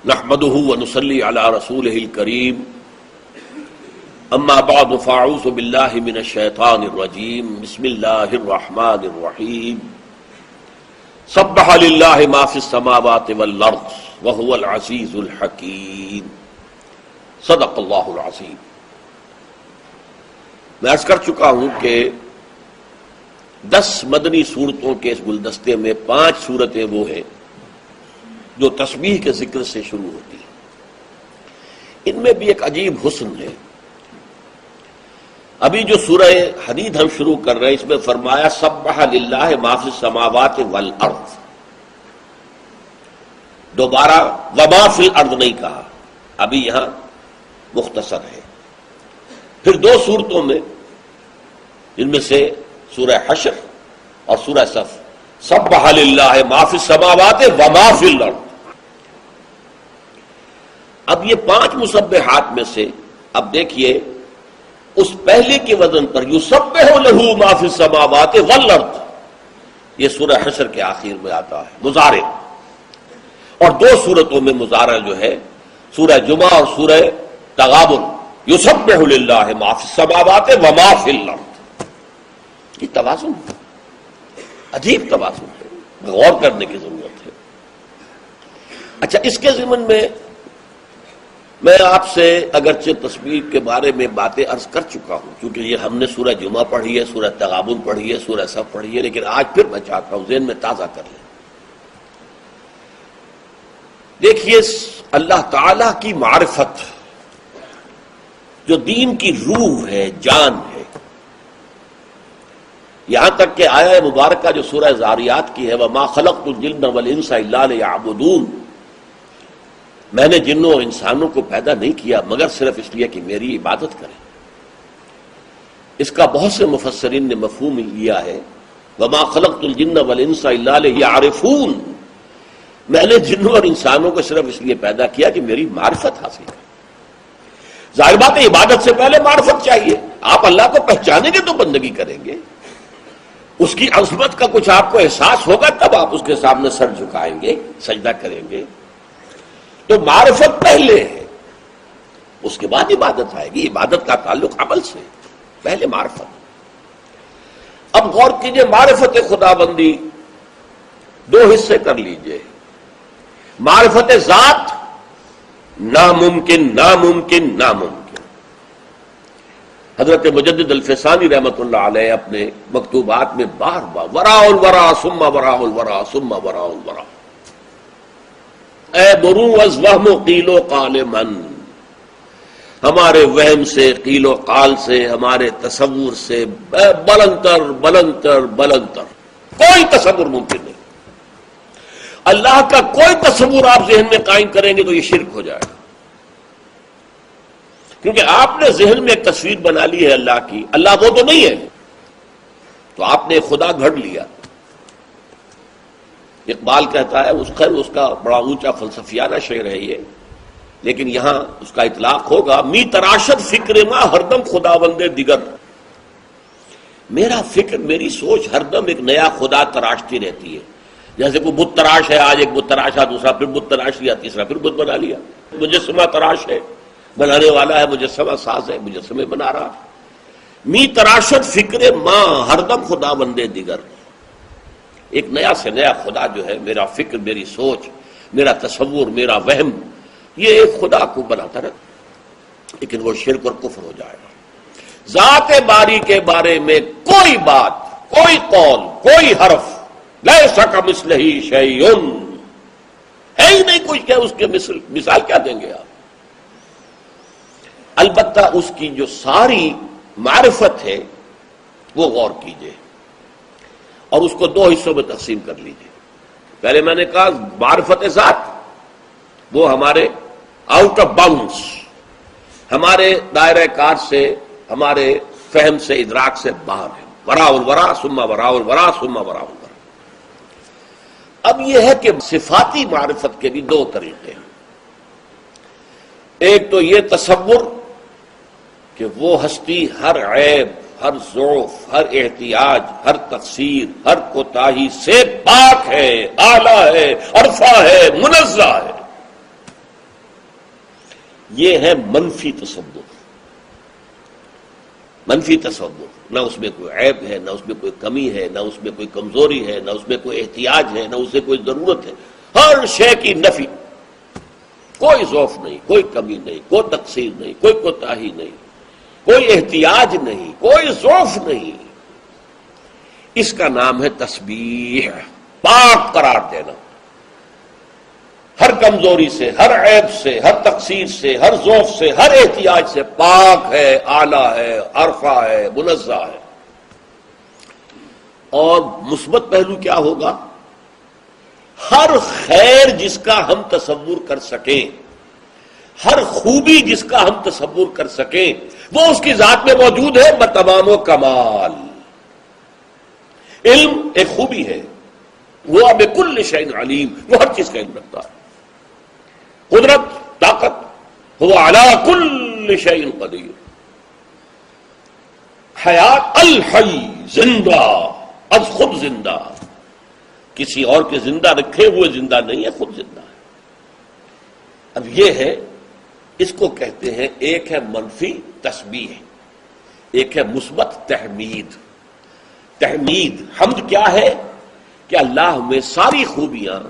نحمده ونصلي على رسوله الكريم اما بعد فاعوذ بالله من الشيطان الرجيم بسم الله الرحمن الرحيم سبح لله ما في السماوات والارض وهو العزيز الحكيم صدق اللہ العظیم۔ میں عرض کر چکا ہوں کہ 10 مدنی صورتوں کے اس گلدستے میں 5 صورتیں وہ ہیں جو تسبیح کے ذکر سے شروع ہوتی ہیں۔ ان میں بھی ایک عجیب حسن ہے۔ ابھی جو سورہ حدید ہم شروع کر رہے ہیں اس میں فرمایا سبح للہ ما فی السماوات والارض، دوبارہ وما فی الارض نہیں کہا، ابھی یہاں مختصر ہے۔ پھر 2 صورتوں میں جن میں سے سورہ حشر اور سورہ صف سبح للہ ما فی السماوات وما فی الارض۔ اب یہ 5 مسبحات میں سے اب دیکھیے اس پہلے کے وزن پر یسبح لہ ما فی السماوات والارض، یہ سورہ حشر کے آخر میں آتا ہے مضارع، اور 2 صورتوں میں مضارع جو ہے سورہ جمعہ اور سورہ تغابن یسبح للہ ما فی السماوات وما فی الارض۔ یہ توازن ہے، عجیب توازن ہے، غور کرنے کی ضرورت ہے۔ اچھا، اس کے ضمن میں میں آپ سے اگرچہ تسبیح کے بارے میں باتیں عرض کر چکا ہوں، کیونکہ یہ ہم نے سورہ جمعہ پڑھی ہے، سورہ تغابن پڑھی ہے، سورہ صف پڑھی ہے، لیکن آج پھر میں چاہتا ہوں ذہن میں تازہ کر لیں۔ دیکھیے اللہ تعالی کی معرفت جو دین کی روح ہے، جان ہے، یہاں تک کہ آیہ مبارکہ جو سورہ ذاریات کی ہے وَمَا خَلَقْتُ الْجِنَّ وَالْإِنسَ إِلَّا لِيَعْبُدُونَ، میں نے جنوں اور انسانوں کو پیدا نہیں کیا مگر صرف اس لیے کہ میری عبادت کریں۔ اس کا بہت سے مفسرین نے مفہوم لیا ہے وَمَا خَلَقْتُ الْجِنَّ وَالْإِنسَ إِلَّا لِيَعْرِفُونَ، میں نے جنوں اور انسانوں کو صرف اس لیے پیدا کیا کہ میری معرفت حاصل کریں۔ ظاہر بات ہے عبادت سے پہلے معرفت چاہیے، آپ اللہ کو پہچانیں گے تو بندگی کریں گے، اس کی عظمت کا کچھ آپ کو احساس ہوگا تب آپ اس کے سامنے سر جھکائیں گے، سجدہ کریں گے۔ تو معرفت پہلے ہے، اس کے بعد عبادت آئے گی۔ عبادت کا تعلق عمل سے، پہلے معرفت۔ اب غور کیجئے، معرفت خدا بندی 2 حصے کر لیجئے۔ معرفت ذات ناممکن ناممکن ناممکن۔ حضرت مجدد الفسانی رحمۃ اللہ علیہ اپنے مکتوبات میں بار بار وراء الورا ثم وراء الورا ثم وراء الورا، اے برو از وہم و قیل و قال من، ہمارے وہم سے، قیل و قال سے، ہمارے تصور سے بلندر بلندر بلندر کوئی تصور ممکن نہیں۔ اللہ کا کوئی تصور آپ ذہن میں قائم کریں گے تو یہ شرک ہو جائے گا، کیونکہ آپ نے ذہن میں ایک تصویر بنا لی ہے اللہ کی، اللہ وہ تو نہیں ہے، تو آپ نے خدا گھڑ لیا۔ اقبال کہتا ہے، اس کا بڑا اونچا فلسفیانہ شعر ہے یہ، لیکن یہاں اس کا اطلاق ہوگا می تراشد فکر ما ہردم خدا بندے دیگر، میرا فکر، میری سوچ ہردم ایک نیا خدا تراشتی رہتی ہے۔ جیسے کوئی بت تراش ہے، آج ایک بت تراشا، دوسرا پھر بت تراش لیا، تیسرا پھر بت بنا لیا۔ مجسمہ تراش ہے، بنانے والا ہے مجسمہ ساز ہے، مجسمے بنا رہا۔ می تراشد فکر ماں ہردم خدا بندے دیگر، ایک نیا سے نیا خدا جو ہے، میرا فکر، میری سوچ، میرا تصور، میرا وہم، یہ ایک خدا کو بناتا رہتا، لیکن وہ شرک اور کفر ہو جائے گا۔ ذات باری کے بارے میں کوئی بات، کوئی قول، کوئی حرف لیس کمثلہ شیء، ہے ہی نہیں کچھ کہ اس کے مثال کیا دیں گے آپ؟ البتہ اس کی جو ساری معرفت ہے وہ غور کیجئے اور اس کو 2 حصوں میں تقسیم کر لیجئے۔ پہلے میں نے کہا معرفت ذات، وہ ہمارے آؤٹ آف باؤنڈس، ہمارے دائرہ کار سے، ہمارے فہم سے، ادراک سے باہر ہے، وراء الورا ثم وراء الورا ثم وراء الورا۔ اب یہ ہے کہ صفاتی معرفت کے بھی 2 طریقے ہیں۔ ایک تو یہ تصور کہ وہ ہستی ہر عیب، ہر ضعف، ہر احتیاج، ہر تقصیر، ہر کوتاہی سے پاک ہے، اعلیٰ ہے، عرفہ ہے، منزہ ہے۔ یہ ہے منفی تصور. منفی تصور، نہ اس میں کوئی عیب ہے، نہ اس میں کوئی کمی ہے، نہ اس میں کوئی کمزوری ہے، نہ اس میں کوئی احتیاج ہے، نہ اسے کوئی ضرورت ہے. ہر شے کی نفی، کوئی ضعف نہیں، کوئی کمی نہیں، کوئی تقصیر نہیں، کوئی کوتاہی نہیں، کوئی احتیاج نہیں، کوئی ضعف نہیں. اس کا نام ہے تسبیح، پاک قرار دینا. ہر کمزوری سے، ہر عیب سے، ہر تقصیر سے، ہر ضعف سے، ہر احتیاج سے پاک ہے، اعلیٰ ہے، عرفہ ہے، منزہ ہے. اور مثبت پہلو کیا ہوگا؟ ہر خیر جس کا ہم تصور کر سکیں، ہر خوبی جس کا ہم تصور کر سکیں، وہ اس کی ذات میں موجود ہے بتمام و کمال. علم ایک خوبی ہے، وہ بکل شیء علیم، وہ ہر چیز کا علم رکھتا ہے. قدرت، طاقت، وہ علی کل شیء قدیر. حیات، الحی، زندہ، از خود زندہ، کسی اور کے زندہ رکھے ہوئے زندہ نہیں ہے، خود زندہ ہے. اب یہ ہے، اس کو کہتے ہیں، ایک ہے منفی تسبیح، ایک ہے مثبت تحمید. تحمید، حمد کیا ہے؟ کہ اللہ میں ساری خوبیاں،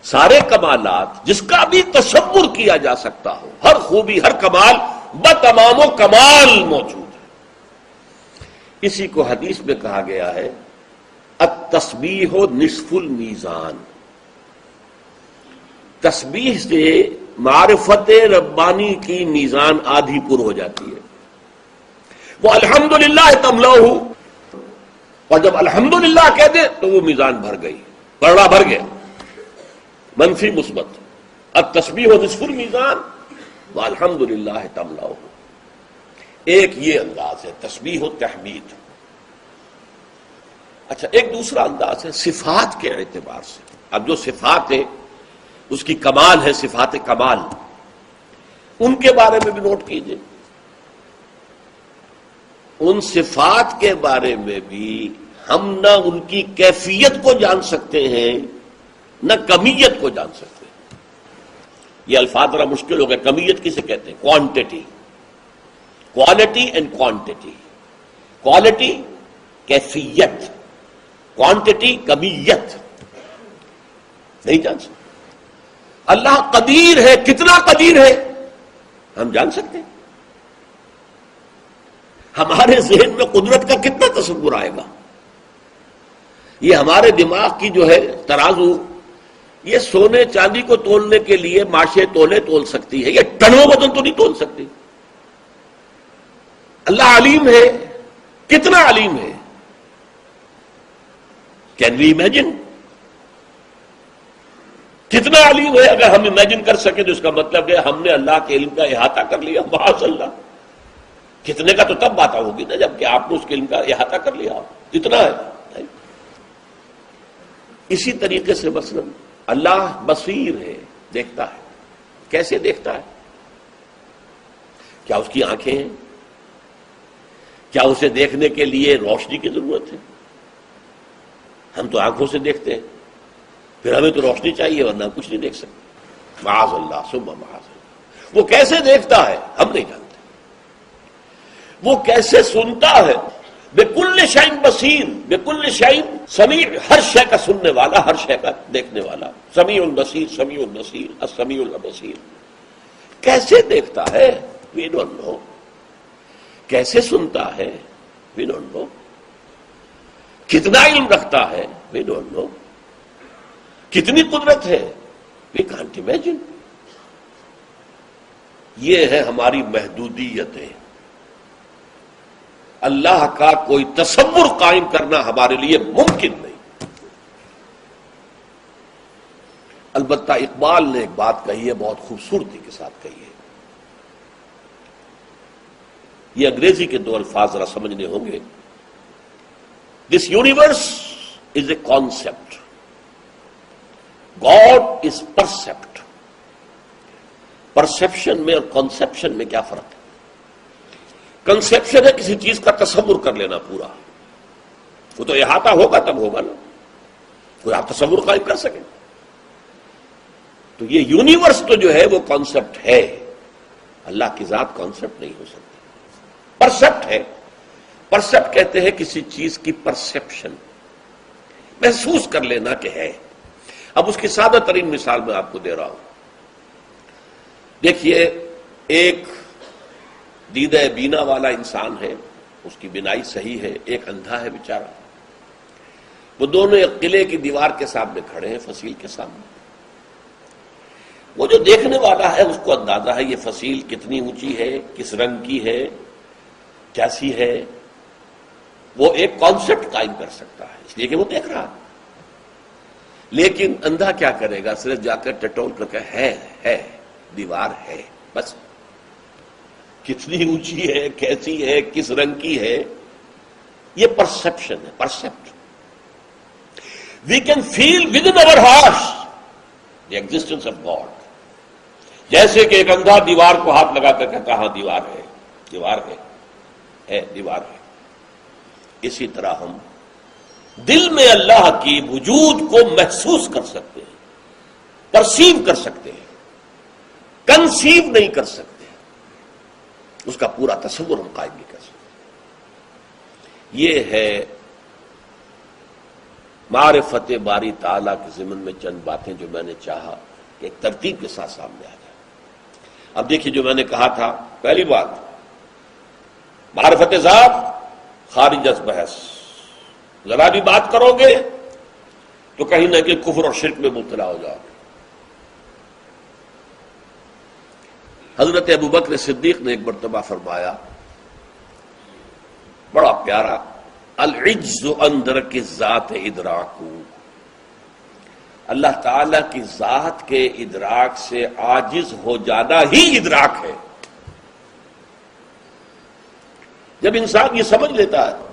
سارے کمالات جس کا بھی تصور کیا جا سکتا ہو، ہر خوبی، ہر کمال بتمام و کمال موجود ہے. اسی کو حدیث میں کہا گیا ہے التسبیح نصف المیزان. تسبیح سے معرفت ربانی کی میزان آدھی پر ہو جاتی ہے. وہ الحمدللہ تملؤہ، اور جب الحمدللہ کہہ دے تو وہ میزان بھر گئی، پرڑا بھر گیا. منفی مثبت، التسبیح نصف المیزان والحمدللہ تملؤہ. ایک یہ انداز ہے تسبیح و تحمید. اچھا، ایک دوسرا انداز ہے صفات کے اعتبار سے. اب جو صفات ہے اس کی کمال ہے، صفات کمال، ان کے بارے میں بھی نوٹ کیجئے. ان صفات کے بارے میں بھی ہم نہ ان کی کیفیت کو جان سکتے ہیں، نہ کمیت کو جان سکتے ہیں. یہ الفاظ ذرا مشکل ہو گئے. کمیت کسے کہتے ہیں؟ Quantity, quality and quantity. Quality کیفیت، کوانٹٹی کمیت. نہیں جان سکتے. اللہ قدیر ہے، کتنا قدیر ہے ہم جان سکتے ہیں؟ ہمارے ذہن میں قدرت کا کتنا تصور آئے گا؟ یہ ہمارے دماغ کی جو ہے ترازو، یہ سونے چاندی کو تولنے کے لیے ماشے تولے تول سکتی ہے، یہ ٹنوں وزن تو نہیں تول سکتی. اللہ علیم ہے، کتنا علیم ہے؟ Can we imagine? کتنا علیم ہے؟ اگر ہم امیجن کر سکیں تو اس کا مطلب ہے ہم نے اللہ کے علم کا احاطہ کر لیا. معاذ اللہ. کتنے کا تو تب بات ہوگی نا جب کہ آپ نے اس کے علم کا احاطہ کر لیا. اتنا ہے. اسی طریقے سے مثلا اللہ بصیر ہے، دیکھتا ہے. کیسے دیکھتا ہے؟ کیا اس کی آنکھیں ہیں؟ کیا اسے دیکھنے کے لیے روشنی کی ضرورت ہے؟ ہم تو آنکھوں سے دیکھتے ہیں، پھر ہمیں تو روشنی چاہیے ورنہ کچھ نہیں دیکھ سکتے. معاذ اللہ ثم معاذ اللہ. وہ کیسے دیکھتا ہے ہم نہیں جانتے. وہ کیسے سنتا ہے؟ بکل شیء بصیر، بکل شیء سمیع، ہر شے کا سننے والا، ہر شے کا دیکھنے والا. سمیع البصیر، سمیع البصیر، السمیع البصیر. کیسے دیکھتا ہے؟ We don't know. کیسے سنتا ہے؟ We don't know. کتنا علم رکھتا ہے؟ We don't know. کتنی قدرت ہے؟ We can't imagine. یہ ہے ہماری محدودیتیں. اللہ کا کوئی تصور قائم کرنا ہمارے لیے ممکن نہیں. البتہ اقبال نے ایک بات کہی ہے، بہت خوبصورتی کے ساتھ کہی ہے. یہ انگریزی کے دو الفاظ ذرا سمجھنے ہوں گے. This universe is a concept, God is percept. Perception میں اور کانسیپشن میں کیا فرق ہے؟ کنسیپشن ہے کسی چیز کا تصور کر لینا پورا، وہ تو احاطہ ہوگا تب ہوگا نا، کوئی آپ تصور قائم کر سکیں. تو یہ یونیورس تو جو ہے وہ کانسیپٹ ہے، اللہ کی ذات کانسیپٹ نہیں ہو سکتی، پرسیپٹ ہے. پرسیپٹ کہتے ہیں کسی چیز کی پرسیپشن، محسوس کر لینا کہ ہے. اب اس کی سادہ ترین مثال میں آپ کو دے رہا ہوں. دیکھیے، ایک دیدہ بینا والا انسان ہے، اس کی بینائی صحیح ہے، ایک اندھا ہے بیچارہ. وہ دونوں ایک قلعے کی دیوار کے سامنے کھڑے ہیں، فصیل کے سامنے. وہ جو دیکھنے والا ہے اس کو اندازہ ہے یہ فصیل کتنی اونچی ہے، کس رنگ کی ہے، کیسی ہے. وہ ایک کانسیپٹ قائم کر سکتا ہے اس لیے کہ وہ دیکھ رہا. لیکن اندھا کیا کرے گا؟ صرف جا کر ٹٹول کر کے ہے دیوار ہے بس. کتنی اونچی ہے، کیسی ہے، کس رنگ کی ہے، یہ پرسپشن ہے، percept. We can feel within our heart the existence of God. جیسے کہ ایک اندھا دیوار کو ہاتھ لگا کر کہتا ہاں دیوار ہے، دیوار ہے، دیوار ہے. اسی طرح ہم دل میں اللہ کی وجود کو محسوس کر سکتے ہیں، پرسیو کر سکتے ہیں، کنسیو نہیں کر سکتے، اس کا پورا تصور ہم قائم نہیں کر سکتے. یہ ہے معرفت باری تعالیٰ کے ضمن میں چند باتیں جو میں نے چاہا کہ ایک ترتیب کے ساتھ سامنے آ جائے. اب دیکھیے، جو میں نے کہا تھا، پہلی بات معرفت ذات خارج از بحث. ذرا بھی بات کرو گے تو کہیں نہ کہیں کفر اور شرک میں مبتلا ہو جاؤ گے. حضرت ابوبکر صدیق نے ایک مرتبہ فرمایا، بڑا پیارا، العجز عن درک الذات ادراک. اللہ تعالی کی ذات کے ادراک سے عاجز ہو جانا ہی ادراک ہے. جب انسان یہ سمجھ لیتا ہے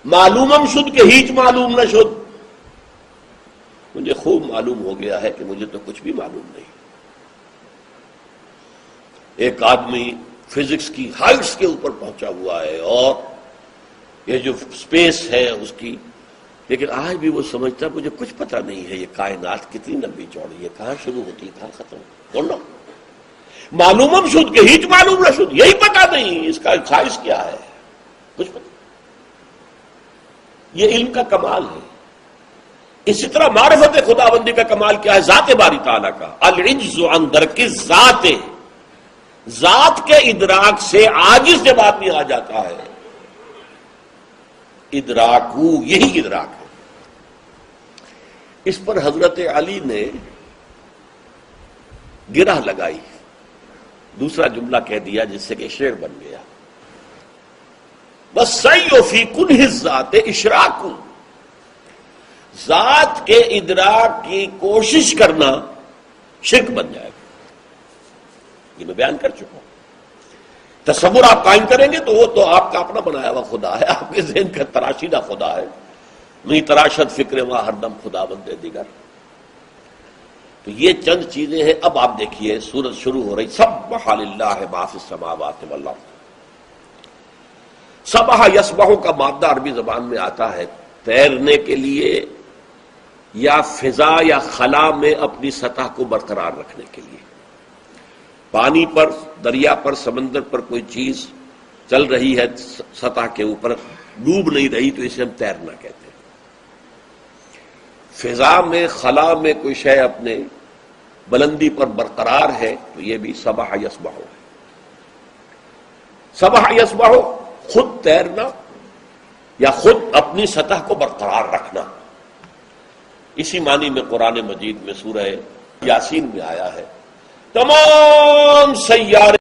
معلومم شد کہ ہیچ معلوم نہ شد، مجھے خوب معلوم ہو گیا ہے کہ مجھے تو کچھ بھی معلوم نہیں. ایک آدمی فزکس کی ہائٹس کے اوپر پہنچا ہوا ہے اور یہ جو اسپیس ہے اس کی، لیکن آج بھی وہ سمجھتا مجھے کچھ پتہ نہیں ہے یہ کائنات کتنی لمبی چوڑی ہے، کہاں شروع ہوتی ہے کہاں ختم ہوتی. معلومم شد کہ ہیچ معلوم نہ شد، یہی پتہ نہیں اس کا خواہش کیا ہے، کچھ پتہ. یہ علم کا کمال ہے. اسی طرح معرفت خداوندی کا کمال کیا ہے؟ ذات باری تعالیٰ کا. العجز عن درک الذات، ذات کے ادراک سے عاجز جب آدمی آ جاتا ہے، ادراکو، یہی ادراک ہے. اس پر حضرت علی نے گرہ لگائی، دوسرا جملہ کہہ دیا جس سے کہ شعر بن گیا، وَالسَّعْيُ فِي كُنْهِ الذَّاتِ إِشْرَاكٌ. ذات کے ادراک کی کوشش کرنا شرک بن جائے گا. یہ میں بیان کر چکا ہوں. تصور آپ قائم کریں گے تو وہ تو آپ کا اپنا بنایا ہوا خدا ہے، آپ کے ذہن کا تراشیدہ خدا ہے. نہیں تراشد فکر ما ہر دم خدا بندے دیگر. تو یہ چند چیزیں ہیں. اب آپ دیکھیے سورت شروع ہو رہی، سبح للہ ما فی السماوات والارض. سبح یسبح کا مادہ عربی زبان میں آتا ہے تیرنے کے لیے یا فضا یا خلا میں اپنی سطح کو برقرار رکھنے کے لیے. پانی پر، دریا پر، سمندر پر کوئی چیز چل رہی ہے سطح کے اوپر، ڈوب نہیں رہی تو اسے ہم تیرنا کہتے ہیں. فضا میں، خلا میں کوئی شے اپنے بلندی پر برقرار ہے تو یہ بھی سبح یسبح ہے. سبح یسبح خود تیرنا یا خود اپنی سطح کو برقرار رکھنا. اسی معنی میں قرآن مجید میں سورہ یاسین میں آیا ہے، تمام سیارے